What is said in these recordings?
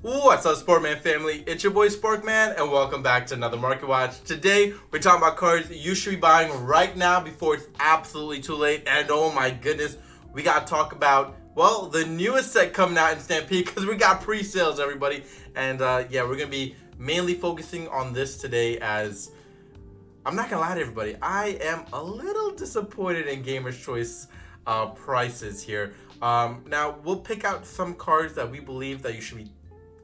What's up, Sportman family? It's your boy Sporkman, and welcome back to another Market Watch. Today, we're talking about cards you should be buying right now before it's absolutely too late. And oh my goodness, we gotta talk about, well, the newest set coming out in Stampede, because we got pre-sales, everybody. And yeah, we're gonna be mainly focusing on this today, as I'm not gonna lie to everybody, I am a little disappointed in Gamer's Choice prices here. Now, we'll pick out some cards that we believe that you should be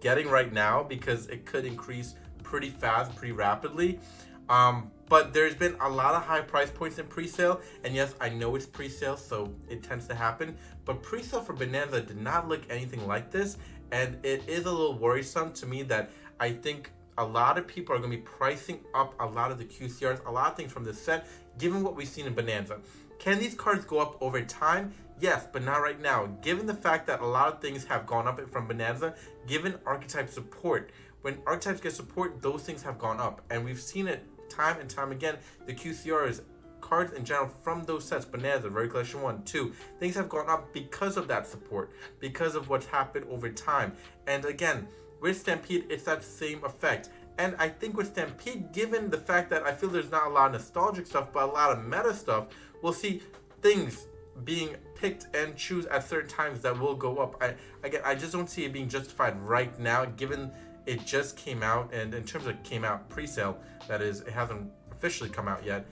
getting right now, because it could increase pretty fast, pretty rapidly. But there's been a lot of high price points in pre-sale, and yes, I know it's pre-sale, so it tends to happen, but pre-sale for Bonanza did not look anything like this, and it is a little worrisome to me that I think a lot of people are going to be pricing up a lot of the QCRs, a lot of things from this set, given what we've seen in Bonanza. Can these cards go up over time? Yes, but not right now. Given the fact that a lot of things have gone up from Bonanza, given archetype support. When archetypes get support, those things have gone up. And we've seen it time and time again. The QCRs, cards in general from those sets, Bonanza, Rare Collection 1, 2, things have gone up because of that support, because of what's happened over time. And again, with Stampede, it's that same effect. And I think with Stampede, given the fact that I feel there's not a lot of nostalgic stuff, but a lot of meta stuff, we'll see things being picked and choose at certain times that will go up. I just don't see it being justified right now, given it just came out, and in terms of came out pre-sale, that is, it hasn't officially come out yet.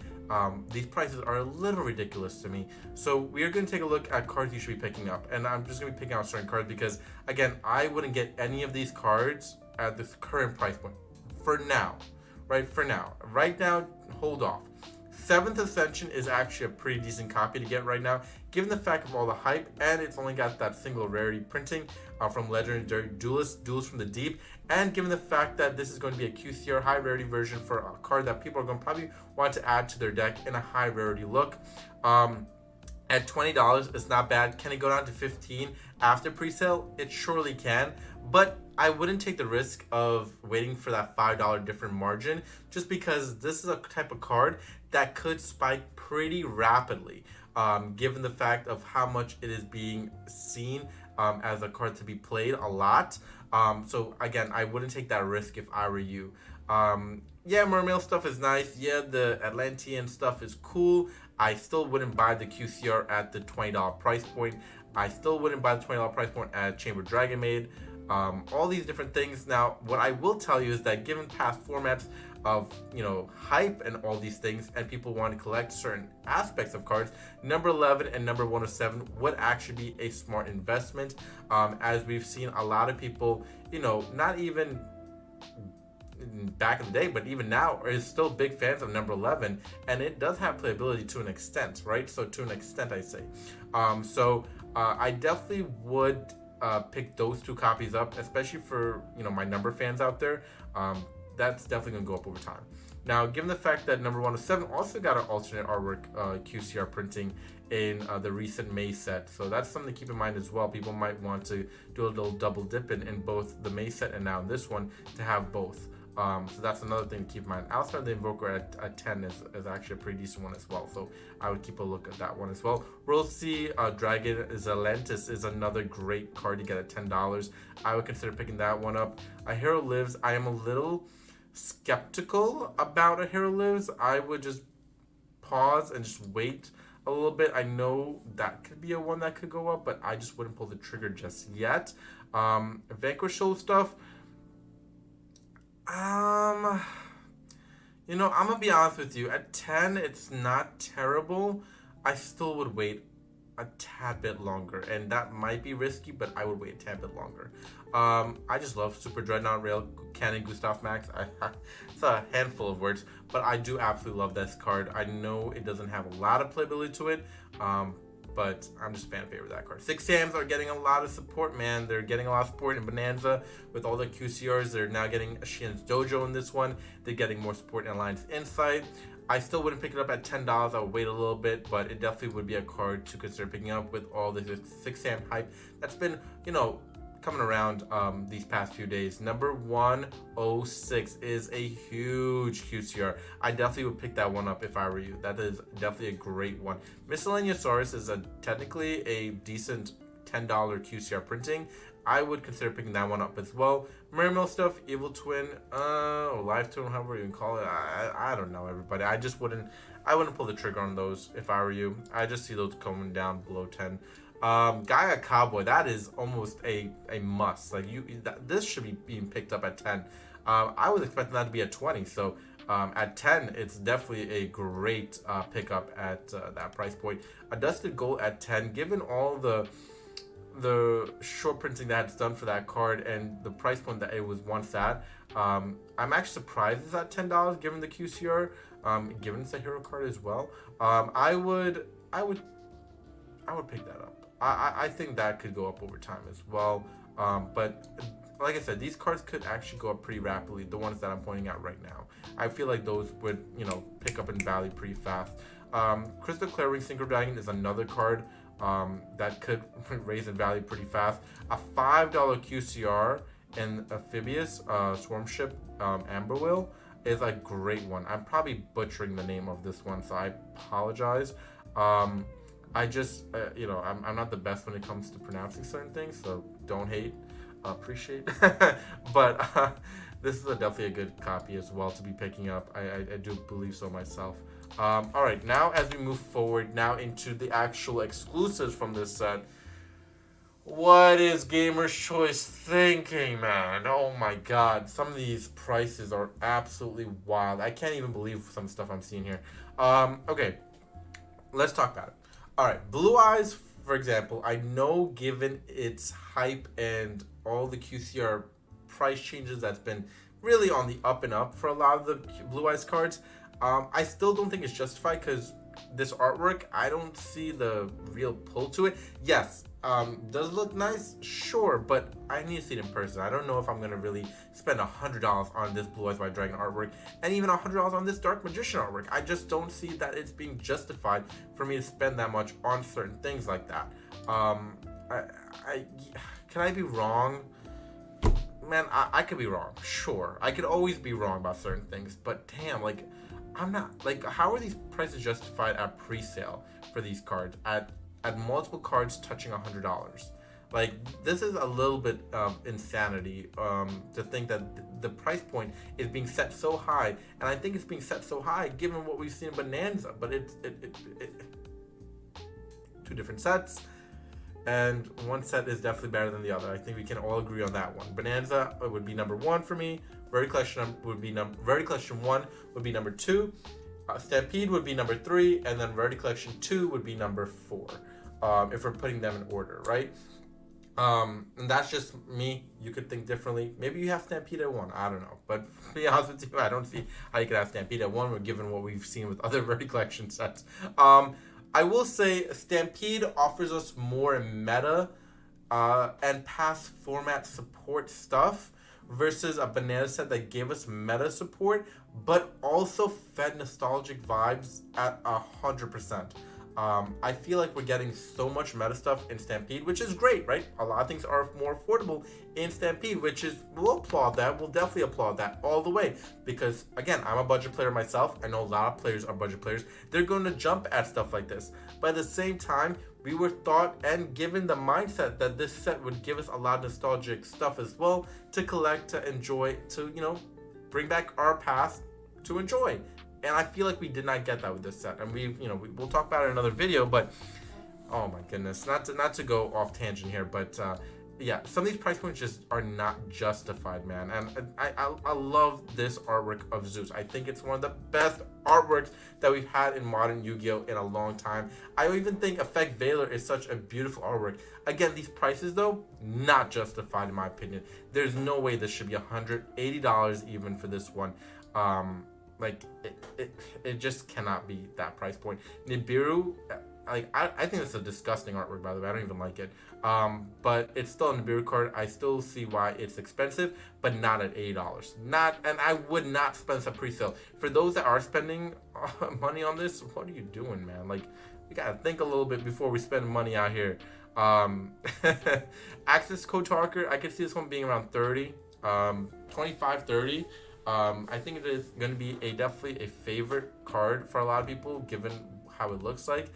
These prices are a little ridiculous to me. So we are going to take a look at cards you should be picking up, and I'm just going to be picking out certain cards because, again, I wouldn't get any of these cards at this current price point for now. Right now, hold off. 7th Ascension is actually a pretty decent copy to get right now, given the fact of all the hype, and it's only got that single rarity printing from Legendary Duelist, Duels from the Deep, and given the fact that this is going to be a QCR high rarity version for a card that people are going to probably want to add to their deck in a high rarity look. At $20, it's not bad. Can it go down to $15 after pre-sale? It surely can, but I wouldn't take the risk of waiting for that $5 different margin, just because this is a type of card that could spike pretty rapidly, given the fact of how much it is being seen as a card to be played a lot. So again, I wouldn't take that risk if I were you. Yeah, Mermail stuff is nice. Yeah, the Atlantean stuff is cool. I still wouldn't buy the QCR at the $20 price point. I still wouldn't buy the $20 price point at Chamber Dragon Maid. All these different things. Now, what I will tell you is that given past formats of, hype and all these things, and people want to collect certain aspects of cards, number 11 and number 107 would actually be a smart investment, as we've seen a lot of people, not even back in the day, but even now, is still big fans of number 11, and it does have playability to an extent, right? So to an extent, I say. I definitely would pick those two copies up, especially for my number fans out there. That's definitely gonna go up over time. Now, given the fact that number 107 also got an alternate artwork QCR printing in the recent May set, so that's something to keep in mind as well. People might want to do a little double dip in both the May set and now in this one to have both. So that's another thing to keep in mind. Outside the Invoker at 10 is actually a pretty decent one as well. So I would keep a look at that one as well. World Sea Dragon Zelentis is another great card to get at $10. I would consider picking that one up. A Hero Lives, I am a little skeptical about A Hero Lives. I would just pause and just wait a little bit. I know that could be a one that could go up, but I just wouldn't pull the trigger just yet. Vanquish Soul stuff, I'm gonna be honest with you. At 10, it's not terrible. I still would wait a tad bit longer, and that might be risky, but I would wait a tad bit longer. I just love Super Dreadnought Rail Cannon Gustav Max. It's a handful of words, but I do absolutely love this card. I know it doesn't have a lot of playability to it, but I'm just a fan favorite of that card. 6 Sams are getting a lot of support, man. They're getting a lot of support in Bonanza with all the QCRs. They're now getting Shin's Dojo in this one. They're getting more support in Alliance Insight. I still wouldn't pick it up at $10. I would wait a little bit, but it definitely would be a card to consider picking up with all the 6 Sam hype that's been, coming around these past few days. Number 106 is a huge QCR. I definitely would pick that one up if I were you. That is definitely a great one. Miscellaneousaurus is technically a decent $10 QCR printing. I would consider picking that one up as well. Mermail stuff, Evil Twin, or Live Twin, however you can call it. I don't know, everybody. I wouldn't pull the trigger on those if I were you. I just see those coming down below 10. Gaia Cowboy, that is almost a must. Like this should be being picked up at 10. I was expecting that to be at 20. So at 10, it's definitely a great pickup at that price point. A Dusted Gold at 10, given all the short printing that it's done for that card and the price point that it was once at. I'm actually surprised it's at $10 given the QCR. Given it's a hero card as well. I would pick that up. I think that could go up over time as well. But like I said, these cards could actually go up pretty rapidly. The ones that I'm pointing out right now, I feel like those would pick up in value pretty fast. Crystal Clearing Synchro Dragon is another card that could raise in value pretty fast. A $5 QCR in Amphibious Swarm Ship Amberwill is a great one. I'm probably butchering the name of this one, so I apologize. I just, I'm not the best when it comes to pronouncing certain things, so don't hate, appreciate. But this is definitely a good copy as well to be picking up. I do believe so myself. All right, now as we move forward now into the actual exclusives from this set, what is Gamer's Choice thinking, man? Oh my god, some of these prices are absolutely wild. I can't even believe some stuff I'm seeing here. Okay, let's talk about it. All right, Blue Eyes, for example, I know given its hype and all the QCR price changes that's been really on the up and up for a lot of the Blue Eyes cards, I still don't think it's justified because this artwork, I don't see the real pull to it. Yes, does it look nice? Sure, but I need to see it in person. I don't know if I'm going to really spend $100 on this Blue Eyes White Dragon artwork and even $100 on this Dark Magician artwork. I just don't see that it's being justified for me to spend that much on certain things like that. Can I be wrong? Man, I could be wrong. Sure, I could always be wrong about certain things, but damn, like, I'm not, like, how are these prices justified at pre-sale for these cards at multiple cards touching $100? Like, this is a little bit of insanity to think that the price point is being set so high, and I think it's being set so high given what we've seen in Bonanza, but it's two different sets, and one set is definitely better than the other. I think we can all agree on that one. Bonanza would be number 1 for me. Rarity Collection would be Rarity Collection 1 would be number 2. Stampede would be number 3, and then Rarity Collection 2 would be number 4. If we're putting them in order, right? And that's just me. You could think differently. Maybe you have Stampede at 1. I don't know. But to be honest with you, I don't see how you could have Stampede at 1 given what we've seen with other Rarity Collection sets. I will say Stampede offers us more meta and past format support stuff versus a Banana set that gave us meta support, but also fed nostalgic vibes at 100%. I feel like we're getting so much meta stuff in Stampede, which is great, right? A lot of things are more affordable in Stampede, which is, we'll applaud that. We'll definitely applaud that all the way. Because, again, I'm a budget player myself. I know a lot of players are budget players. They're going to jump at stuff like this. But at the same time, we were thought and given the mindset that this set would give us a lot of nostalgic stuff as well to collect, to enjoy, to, bring back our past to enjoy. And I feel like we did not get that with this set. And we'll talk about it in another video, but oh my goodness, not to go off tangent here, but yeah, some of these price points just are not justified, man. And I love this artwork of Zeus. I think it's one of the best artworks that we've had in modern Yu-Gi-Oh! In a long time. I even think Effect Veiler is such a beautiful artwork. Again, these prices, though, not justified in my opinion. There's no way this should be $180 even for this one. Like, it just cannot be that price point. Nibiru, like, I think it's a disgusting artwork, by the way. I don't even like it. But it's still a Nibiru card. I still see why it's expensive, but not at $80. And I would not spend some pre-sale. For those that are spending money on this, what are you doing, man? Like, we gotta think a little bit before we spend money out here. Access Code Talker, I could see this one being around 30, 25, 30. I think it is going to be definitely a favorite card for a lot of people, given how it looks like.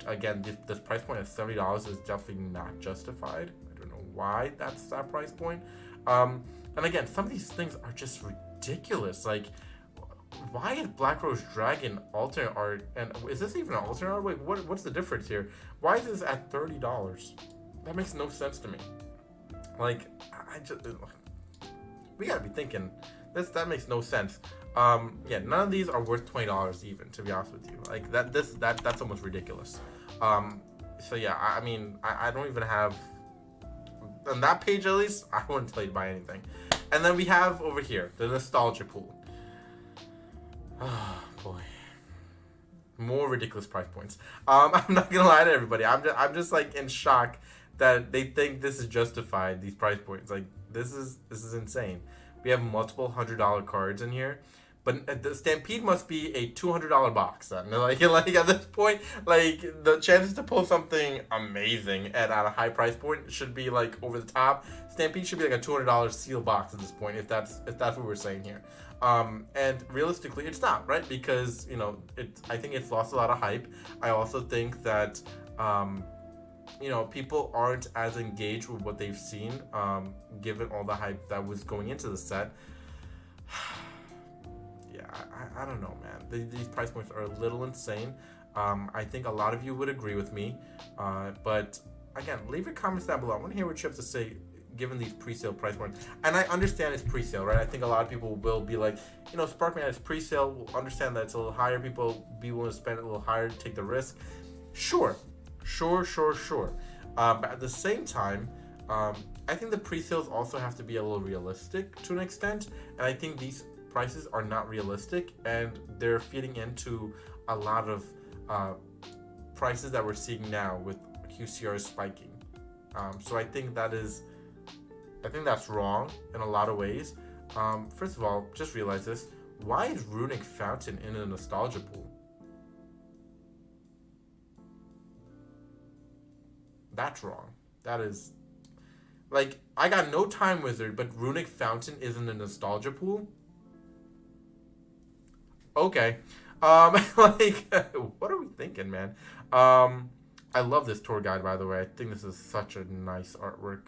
Again, this price point of $70 is definitely not justified. I don't know why that's that price point. And again, some of these things are just ridiculous. Like, why is Black Rose Dragon alternate art? And is this even an alternate art? Wait, what's the difference here? Why is this at $30? That makes no sense to me. Like, I just, we gotta be thinking. That makes no sense. Yeah, none of these are worth $20 even, to be honest with you. Like that's almost ridiculous. So yeah, I mean, I don't even have, on that page at least, I wouldn't tell you to buy anything. And then we have over here the nostalgia pool. Oh boy, more ridiculous price points. I'm not gonna lie to everybody. I'm just like in shock that they think this is justified. These price points, like this is insane. We have multiple $100 cards in here, but the Stampede must be a $200 box. Then, like at this point, like the chances to pull something amazing at a high price point should be like over the top. Stampede should be like a $200 seal box at this point, if that's what we're saying here. And realistically, it's not, right? Because I think it's lost a lot of hype. I also think that people aren't as engaged with what they've seen, given all the hype that was going into the set. Yeah, I don't know, man. These price points are a little insane. I think a lot of you would agree with me. But again, leave your comments down below. I want to hear what you have to say given these pre-sale price points. And I understand it's pre-sale, right? I think a lot of people will be like, Sparkman is pre-sale. We'll understand that it's a little higher. People be willing to spend a little higher to take the risk. Sure. But at the same time, I think the pre-sales also have to be a little realistic to an extent. And I think these prices are not realistic, and they're feeding into a lot of prices that we're seeing now with QCR spiking. So I think that's wrong in a lot of ways. First of all, just realize this. Why is Runic Fountain in a nostalgia pool? That's wrong. That is, like, I got no Time Wizard, but Runic Fountain is in a nostalgia pool? Okay. Like, what are we thinking, man? I love this tour guide, by the way. I think this is such a nice artwork.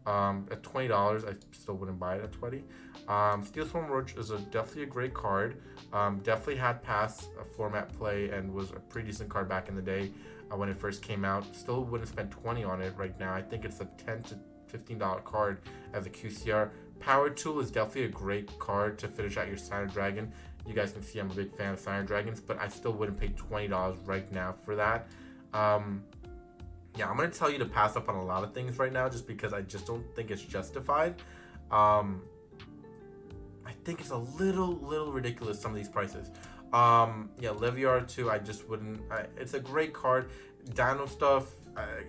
At $20, I still wouldn't buy it at $20. Steel Swarm Roach is definitely a great card. Definitely had past format play and was a pretty decent card back in the day when it first came out. Still wouldn't spend $20 on it right now. I think it's a $10 to $15 card as a QCR. Power Tool is definitely a great card to finish out your Cyanide Dragon. You guys can see I'm a big fan of Cyanide Dragons, but I still wouldn't pay $20 right now for that. Yeah, I'm going to tell you to pass up on a lot of things right now just because I just don't think it's justified. I think it's a little ridiculous, some of these prices. Yeah, Leviar too, I just wouldn't. It's a great card. Dino stuff,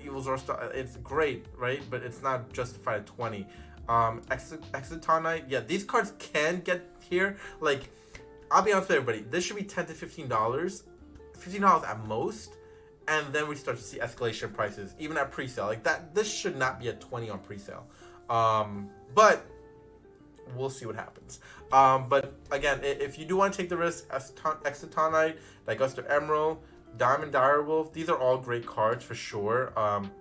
Evil Zor stuff, it's great, right? But it's not justified at 20. Excitonite, yeah, these cards can get here. Like, I'll be honest with everybody, this should be $10 to $15. $15 at most. And then we start to see escalation prices, even at pre-sale. Like that, this should not be at 20 on pre-sale. But we'll see what happens. But again, if you do want to take the risk, Excitonite, Diguster Emerald, Diamond Direwolf, these are all great cards for sure.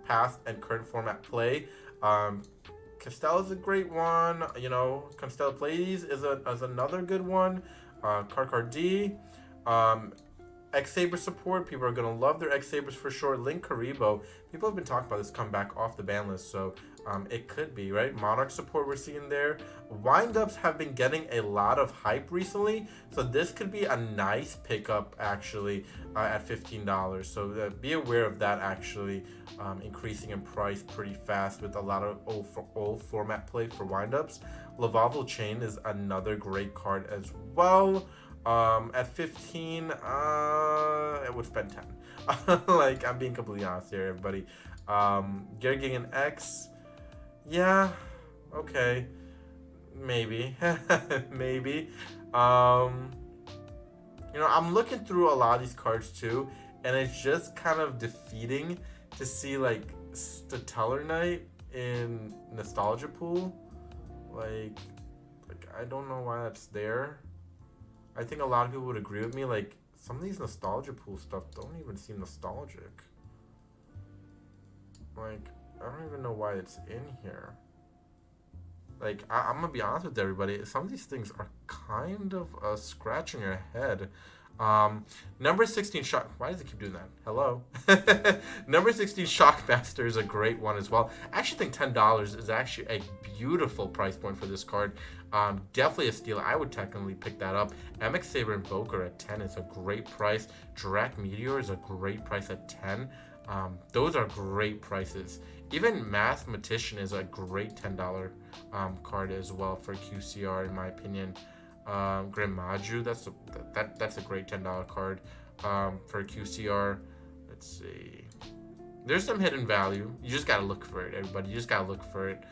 Past and current format play. Castell is a great one. Constellar Pleiades is another good one. Card D. X-Saber support, people are going to love their X-Sabers for sure. Link Karibo, people have been talking about this comeback off the ban list, so it could be, right? Monarch support we're seeing there. Wind-ups have been getting a lot of hype recently, so this could be a nice pickup, actually, at $15. So be aware of that, actually, increasing in price pretty fast with a lot of old format play for wind-ups. Lavalval Chain is another great card as well. At 15, I would spend 10. Like, I'm being completely honest here, everybody. Gargantuan X, yeah, okay, maybe, maybe. I'm looking through a lot of these cards too, and it's just kind of defeating to see like Stellar Knight in Nostalgia Pool. Like I don't know why that's there. I think a lot of people would agree with me. Like, some of these Nostalgia Pool stuff don't even seem nostalgic. Like, I don't even know why it's in here. Like, I'm gonna be honest with everybody. Some of these things are kind of scratching your head. Number 16 Shock. Why does it keep doing that? Hello. Number 16 Shockmaster is a great one as well. I actually think $10 is actually a beautiful price point for this card. Definitely a steal. I would technically pick that up. MX Saber Invoker at 10 is a great price. Drac Meteor is a great price at 10. Those are great prices. Even Mathematician is a great $10 card as well for QCR, in my opinion. Grimaju, that's a great $10 card for QCR. Let's see. There's some hidden value. You just gotta look for it, everybody. You just gotta look for it.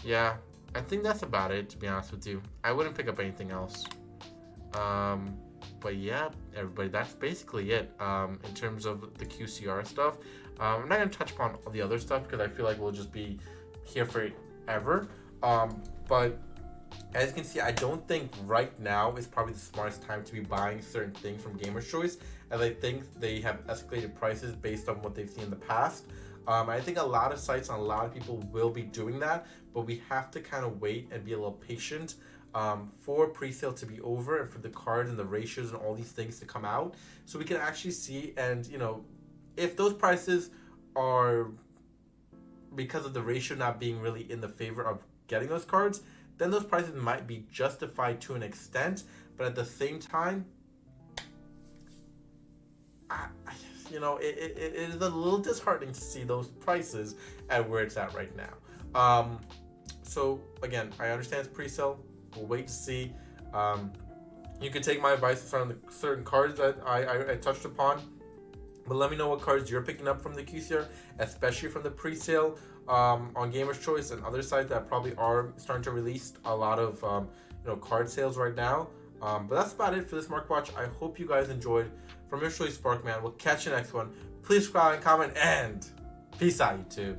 Yeah, I think that's about it, to be honest with you. I wouldn't pick up anything else. But yeah, everybody, that's basically it in terms of the QCR stuff. I'm not going to touch upon all the other stuff because I feel like we'll just be here forever. But as you can see, I don't think right now is probably the smartest time to be buying certain things from Gamer's Choice, as I think they have escalated prices based on what they've seen in the past. I think a lot of sites and a lot of people will be doing that, but we have to kind of wait and be a little patient for pre-sale to be over and for the cards and the ratios and all these things to come out, so we can actually see. And if those prices are, because of the ratio not being really in the favor of getting those cards, then those prices might be justified to an extent. But at the same time, it is a little disheartening to see those prices at where it's at right now. So again, I understand it's pre-sale. We'll wait to see. You can take my advice on the certain cards that I touched upon, but let me know what cards you're picking up from the QCR, especially from the pre-sale on Gamer's Choice and other sites that probably are starting to release a lot of card sales right now. But that's about it for this Market Watch. I hope you guys enjoyed. From your choice, Sparkman. We'll catch you next one. Please subscribe and comment, and peace out, YouTube.